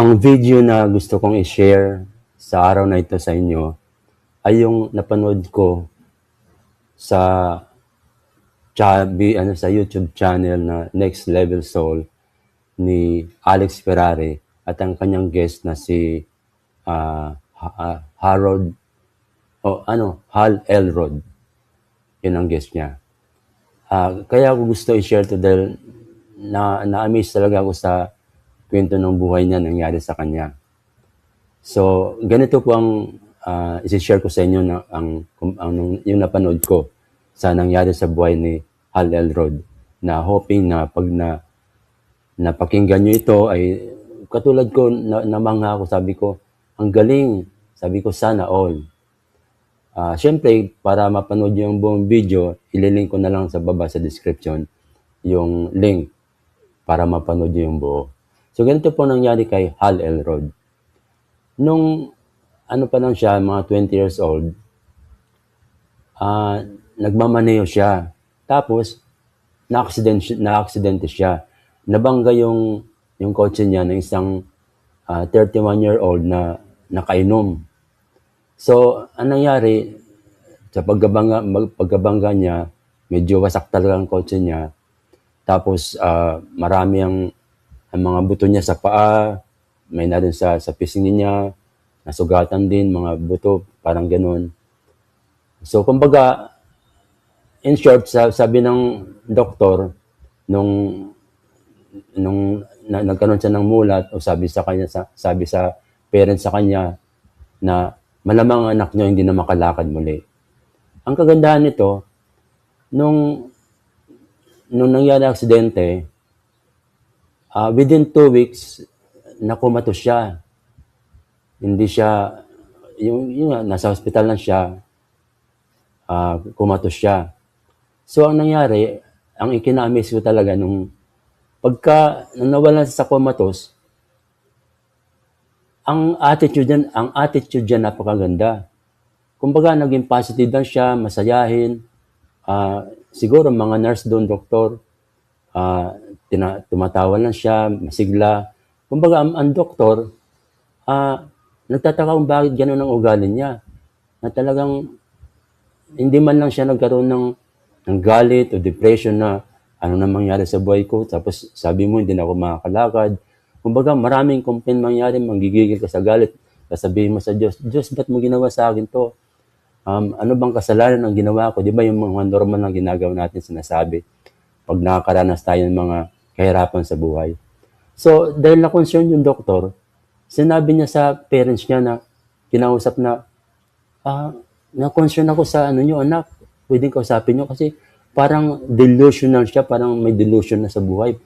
Ang video na gusto kong i-share sa araw na ito sa inyo ay yung napanood ko sa sa YouTube channel na Next Level Soul ni Alex Ferrari at ang kanyang guest na si Harold Hal Elrod. Yun ang guest niya. Kaya ako gusto i-share to dahil na-amaze talaga ako sa kwento ng buhay niya nangyari sa kanya. So, ganito po ang isi-share ko sa inyo na yung napanood ko sa nangyari sa buhay ni Hal Elrod, na hoping na pag napakinggan nyo ito ay katulad ko, namangha ako, sabi ko, ang galing, sabi ko, sana all. Siyempre, para mapanood yung buong video, ililink ko na lang sa baba sa description yung link para mapanood yung buo. So, ganito po nangyari kay Hal Elrod. Nung ano pa lang siya, mga 20 years old, nagmamaneho siya. Tapos, na-aksidente siya. Nabangga yung kotse niya ng isang 31-year-old na nakainom. So, anong nangyari, sa pagkabangga niya, medyo wasak talaga ang kotse niya. Tapos, marami ang mga buto niya sa paa, may na rin sa pisngi niya, nasugatan din, mga buto, parang ganun. So, kumbaga, in short, sabi ng doktor, nung nagkaroon siya ng mulat, o sabi sa parents sa kanya, na malamang anak niyo hindi na makalakad muli. Ang kagandahan nito, nung nangyari ang aksidente, within 2 weeks, nakumatos siya. Hindi siya, nasa hospital lang siya, kumatos siya. So, ang nangyari, ang ikina-amaze ko talaga nung nawalan sa kumatos, ang attitude dyan napakaganda. Kumbaga, naging positive lang siya, masayahin. Siguro mga nurse doon, doktor, tumatawa lang siya, masigla. Kumbaga, ang doktor, nagtataka kung bakit gano'n ang ugali niya. Na talagang, hindi man lang siya nagkaroon ng galit o depression na ano na mangyari sa buhay ko. Tapos sabi mo, hindi na ako makakalakad. Kumbaga, maraming complaint mangyari, manggigigil ka sa galit. Sasabihin mo sa Diyos, Diyos, ba't mo ginawa sa akin to? Ano bang kasalanan ang ginawa ko? Di ba yung mga normal na ginagawa natin sinasabi pag nakakaranas tayo ng mga kahirapan sa buhay? So, dahil na-concern yung doktor, sinabi niya sa parents niya na kinausap na, na-concern ako sa nyo, anak, pwedeng kausapin nyo kasi parang delusional siya, parang may delusion na sa buhay.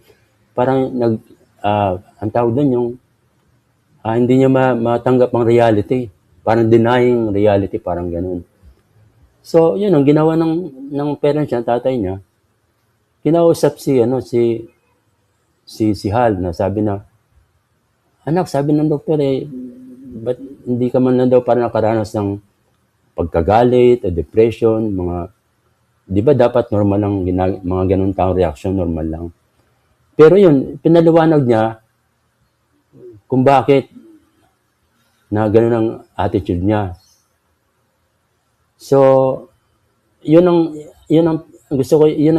Parang ang tawag doon hindi niya matanggap ang reality. Parang denying reality, parang ganun. So, yun ang ginawa ng parents niya, tatay niya. Kinausap si Hal na sabi na, anak, sabi ng doktor ba't hindi ka man lang daw parang nakaranas ng pagkagalit o depression, di ba dapat normal lang, mga ganun taong reaction, normal lang. Pero yun, pinaliwanag niya kung bakit na ganun ang attitude niya. So, yun ang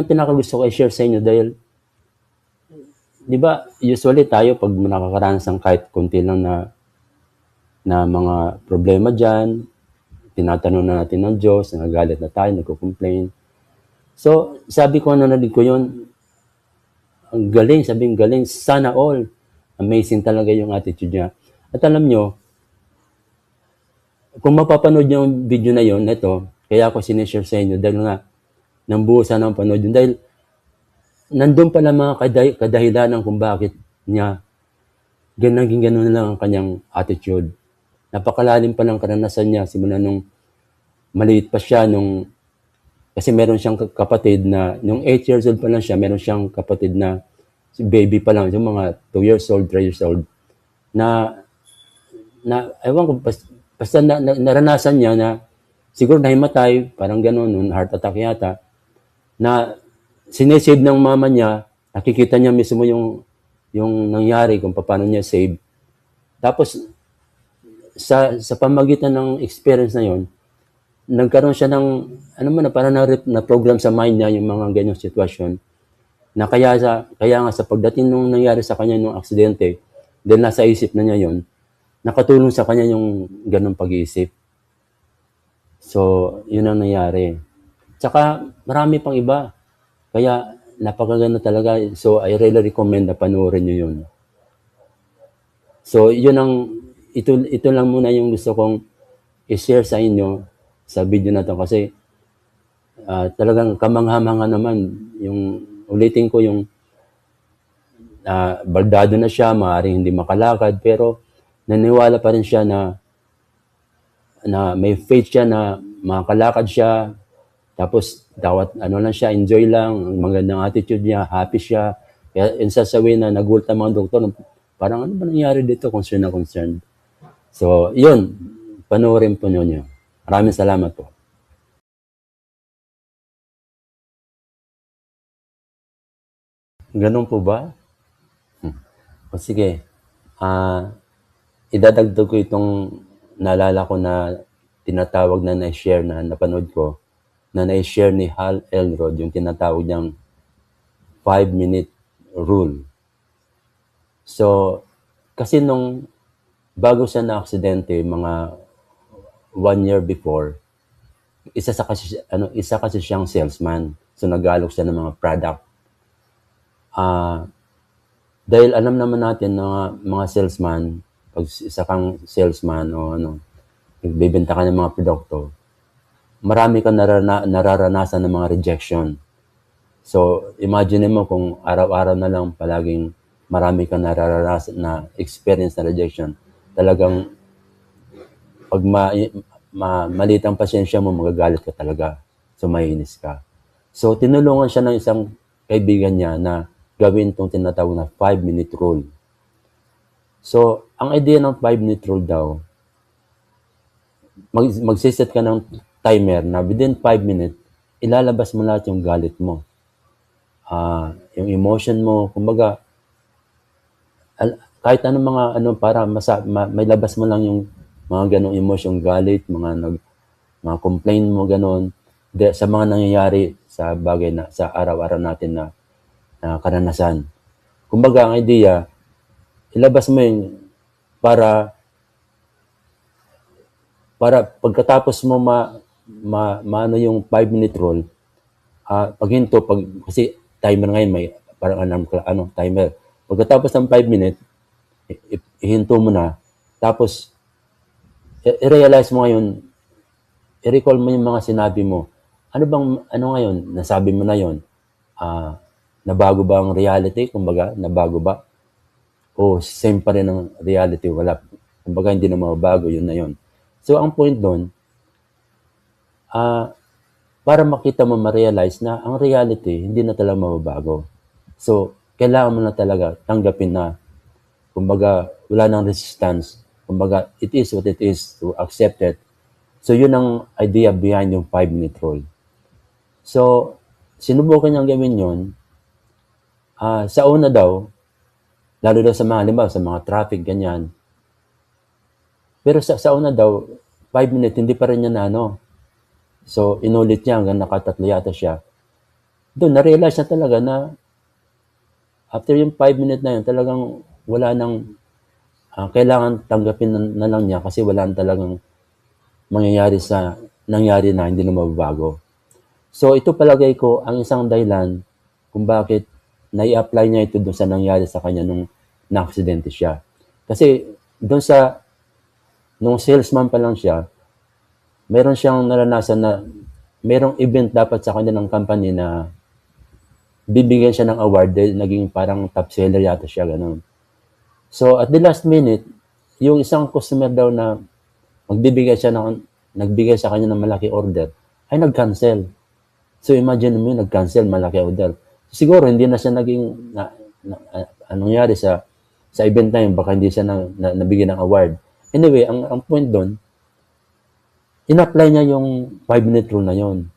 pinakagusto ko i-share sa inyo dahil, di ba, usually tayo pag nakakaranas ng kahit konti lang na mga problema dyan, tinatanong na natin ng Diyos, nagagalit na tayo, nagko-complain. So, sabi ko, narinig ko yun, ang galing, sana all. Amazing talaga yung attitude niya. At alam nyo, kung mapapanood yung video na yun, ito, kaya ako sinishare sa inyo, dahil nga, nang buo sana ang panood yun, dahil nandun pala mga kadahilanan kung bakit niya naging ganun lang ang kanyang attitude. Napakalalim pa ng karanasan niya, simula nung maliit pa siya, kasi meron siyang kapatid na, nung 8 years old pa lang siya, meron siyang kapatid na, baby pa lang, yung mga 2 years old, 3 years old, na ewan ko, basta naranasan niya na, siguro nahimatay, parang gano'n, heart attack yata, na sinesave ng mama niya, nakikita niya mismo yung nangyari kung paano niya save. Tapos sa pamagitan ng experience na yon, nagkaroon siya ng ano man na parang na program sa mind niya yung mga ganyang sitwasyon na kaya nga sa pagdating nung nangyari sa kanya nung aksidente, dahil nasa isip na niya yon, nakatulong sa kanya yung ganong pag-iisip. So, yun ang nangyari. Tsaka marami pang iba. Kaya napakaganda talaga. So, I really recommend na panoorin nyo yun. So, ito lang muna yung gusto kong i-share sa inyo sa video na to kasi talagang kamangha-mangha naman yung ulitin ko yung baldado na siya, maaaring hindi makalakad pero naniwala pa rin siya na may faith siya na makakalakad siya. Tapos dawat ano lang siya, enjoy lang, magandang attitude niya, happy siya. Kaya in such a way na nagulat ang mga doktor, parang ano ba nangyari dito, concern na concern. So, yun, panoorin po nyo. Maraming salamat po. Ganun po ba? O sige, idadagdag ko itong naalala ko na tinatawag na na-share na napanood ko, na na-share ni Hal Elrod, yung tinatawag niyang 5-minute rule. So, kasi nung bago siya na aksidente, mga 1 year before, isa kasi siyang salesman. So, nag-aalok siya ng mga product. Dahil alam naman natin na mga salesman, pag isa kang salesman o nagbebenta ka ng mga produkto, marami kang nararanasan ng mga rejection. So, imagine mo kung araw-araw na lang palaging marami kang nararanasan na experience na rejection. Talagang pag maliit ang pasensya mo, magagalit ka talaga. So, maiinis ka. So, tinulungan siya ng isang kaibigan niya na gawin itong tinatawag na 5-minute rule. So, ang idea ng 5-minute rule daw, magsiset ka ng timer na within 5 minutes, ilalabas mo lahat yung galit mo. Yung emotion mo, kumbaga, kahit anong mga para may labas mo lang yung mga ganong emotion, galit, mga complain mo ganon sa mga nangyayari sa bagay na sa araw-araw natin na karanasan. Kumbaga, ang idea, ilabas mo yun para pagkatapos mo maano yung 5-minute rule, kasi timer ngayon may parang timer. Pagkatapos ng 5 minutes, ihinto mo na, tapos i-realize mo ngayon, i-recall mo yung mga sinabi mo. Ano ngayon, nasabi mo na yon, nabago ba ang reality? Kumbaga, nabago ba? O same pa rin ang reality? Wala. Kumbaga, hindi na mababago, yun na yun. So, ang point doon, para makita mo, ma-realize na ang reality, hindi na talaga mababago. So, kailangan mo na talaga tanggapin na, kumbaga, wala nang resistance. Kumbaga, it is what it is, to accept it. So, yun ang idea behind yung 5-minute rule. So, sinubukan niyang gawin yun. Sa una daw, lalo daw sa mga, halimbawa, sa mga traffic, ganyan. Pero sa una daw, 5 minutes, hindi pa rin niya na So, inulit niya hanggang nakatatlo yata siya. Doon, na-realize na talaga na after yung 5 minutes na yun, talagang wala nang kailangan tanggapin na lang niya kasi wala talagang nangyari na hindi na mababago. So, ito palagay ko ang isang dahilan kung bakit nai-apply niya ito doon sa nangyari sa kanya nung na-aksidente siya. Kasi doon nung salesman pa lang siya, meron siyang naranasan na merong event dapat sa kanya ng company na bibigyan siya ng award dahil naging parang top seller yata siya, ganun. So, at the last minute, yung isang customer daw na nagbigay sa kanya ng malaki order, ay nag-cancel. So, imagine mo yun, nag-cancel, malaki order. Siguro, hindi na siya naging, anong nangyari sa event na yun, baka hindi siya nabigyan ng award. Anyway, ang point doon, in-apply niya yung 5-minute rule na yun.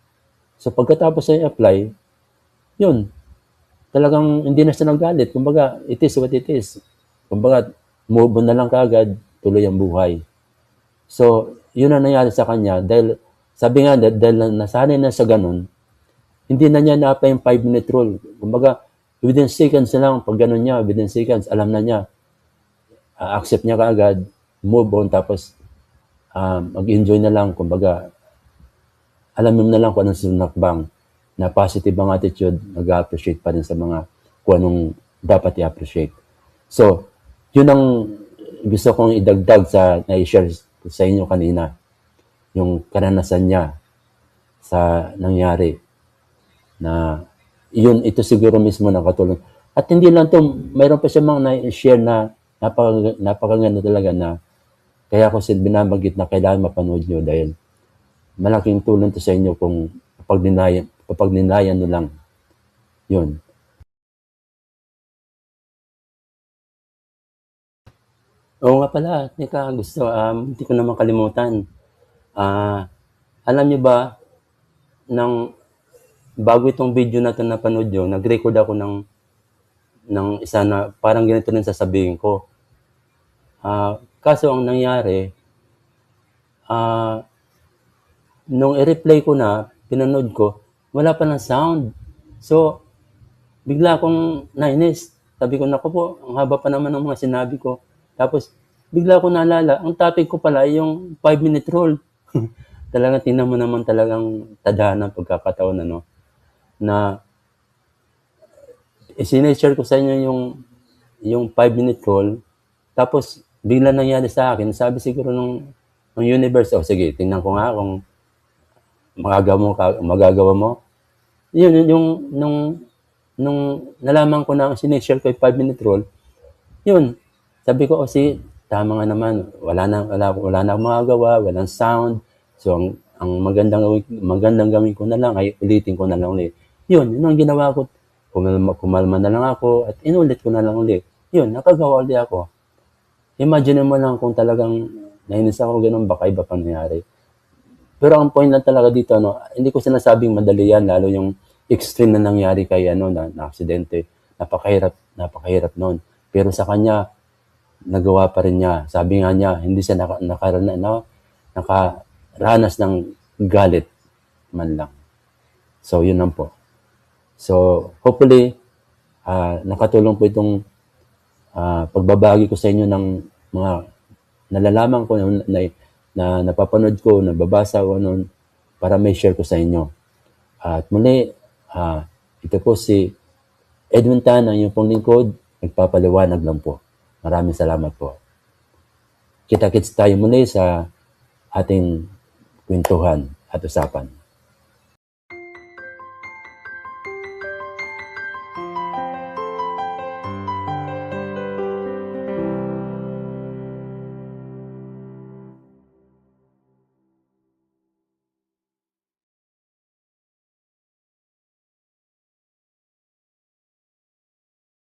So, pagkatapos niya i-apply, yun, talagang hindi na siya nagalit. Kumbaga, it is what it is. Kumbaga, move on na lang kaagad, tuloy ang buhay. So, yun ang nangyari sa kanya dahil sabi nga dahil nasanay na sa ganun, hindi na niya naapa yung 5-minute rule. Kumbaga, within seconds na lang, pag ganun niya, within seconds, alam na niya, accept niya kaagad, move on, tapos mag-enjoy na lang, kumbaga, alam mo na lang kung anong sinakbang na positive ang attitude, mag-appreciate pa rin sa mga kung anong dapat i-appreciate. So, yun ang gusto kong idagdag sa na-share sa inyo kanina, yung karanasan niya sa nangyari na yun, ito siguro mismo nakatulong. At hindi lang to, mayroon pa siya mga na-share na napakaganda talaga na kaya ako binabagit na kailangan mapanood nyo dahil malaking tulong to sa inyo kung papagninayan nyo lang. Yun. Oo nga pala, teka, gusto, hindi ko na makalimutan. Alam niyo ba, bago itong video na ito napanood nyo, nag-record ako ng isa na parang ganito rin sasabihin ko. Kaso ang nangyari, nung i-replay ko na, pinanood ko, wala pa ng sound. So, bigla akong nainis. Sabi ko, naku po, ang haba pa naman ng mga sinabi ko. Tapos, bigla ko naalala, ang topic ko pala ay yung 5-minute rule. Talagang tingnan mo naman talagang tadhana ng pagkakataon, ano, na sinishare ko sa inyo yung 5-minute rule. Tapos, bigla nangyari sa akin. Sabi siguro ng universe, sige, tingnan ko nga kung magagawa mo. Yun, nung nalaman ko na sinishare ko yung 5-minute rule, yun, sabi ko, tama nga naman, wala na akong magagawa, walang sound. So, ang magandang gawin ko na lang ay ulitin ko na lang ulit. Yun ang ginawa ko. Kumalma na lang ako at inulit ko na lang ulit. Yun, nakagawa ulit ako. Imagine mo lang kung talagang nainis ako ganun, baka iba pang nangyari. Pero ang point lang talaga dito, hindi ko sinasabing madali yan, lalo yung extreme na nangyari kay na aksidente. Napakahirap noon. Pero sa kanya, nagawa pa rin niya. Sabi nga niya, hindi siya nakaranas ng galit man lang. So, yun lang po. So, hopefully, nakatulong po itong pagbabagi ko sa inyo ng mga nalalaman ko na napapanood ko, nababasa ko noon para may share ko sa inyo. At muli, ito po si Edwin Tan, ang iyong pong lingkod, nagpapaliwanag lang po. Maraming salamat po. Kita-kits tayo muli sa ating kwentuhan at usapan.